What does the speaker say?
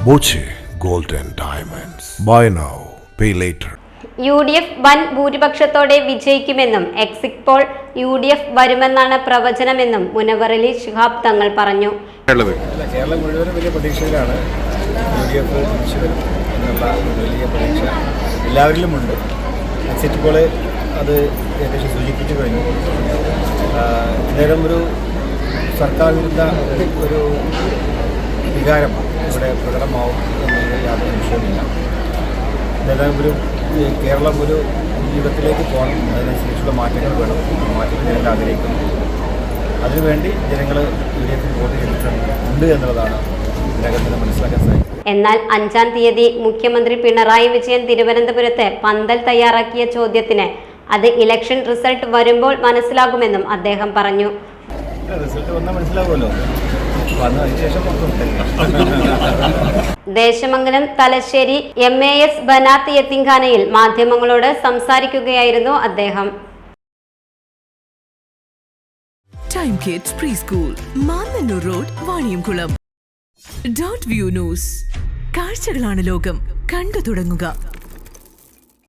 Boche gold and diamonds. Buy now pay later. UDF വൻ ഭൂരിപക്ഷത്തോടെ വിജയിക്കുമെന്നും exit poll UDF വരുമെന്നാണ് പ്രവചനമെന്നും മുനവറലി ശിഹാബ് തങ്ങൾ പറഞ്ഞു. കേരളം മുഴുവനും വലിയ പ്രതീക്ഷയിലാണ്. UDF തിരിച്ചു വരും എന്നുള്ള വലിയ പ്രതീക്ഷ എല്ലാവരിലുമുണ്ട്. എക്സിറ്റ് പോൾ അത് ഏകദേശം സൂചിപ്പിച്ചു കഴിഞ്ഞു. ഇന്നേരം ഒരു സർക്കാർ വിരുദ്ധ ഒരു വികാരം ഇവിടെ പ്രകടമാവും എന്നതിൽ യാതൊരു വിഷയമില്ല. എന്തായാലും കേരളം ഒരു ജീവിതത്തിലേക്ക് പോകണം, അതിനനുസരിച്ചുള്ള മാറ്റങ്ങൾ വേണം. മാറ്റങ്ങൾ ജനങ്ങൾ ആഗ്രഹിക്കുന്നു. അതിനുവേണ്ടി ജനങ്ങൾ UDF വോട്ട് ചെയ്തിട്ടുണ്ട് എന്നുള്ളതാണ് ഇതിനകത്ത് മനസ്സിലാക്കാൻ സാധിക്കും. എന്നാൽ 5-ാം തീയതി മുഖ്യമന്ത്രി പിണറായി വിജയൻ തിരുവനന്തപുരത്ത് പന്തൽ തയ്യാറാക്കിയ ചോദ്യത്തിന് അത് ഇലക്ഷൻ റിസൾട്ട് വരുമ്പോൾ മനസ്സിലാകുമെന്നും അദ്ദേഹം പറഞ്ഞു. റിസൾട്ട് വന്നാൽ മനസ്സിലാകുമല്ലോ. ദേശമംഗലം തലശ്ശേരി MAS ബനാത്ത് യത്തീംഖാനയിൽ മാധ്യമങ്ങളോട് സംസാരിക്കുകയായിരുന്നു അദ്ദേഹം. Time kids pre school, Mannannur road, Vaniyamkulam. .view news. കാഴ്ചകളാണ് ലോകം, കണ്ടു തുടങ്ങുക.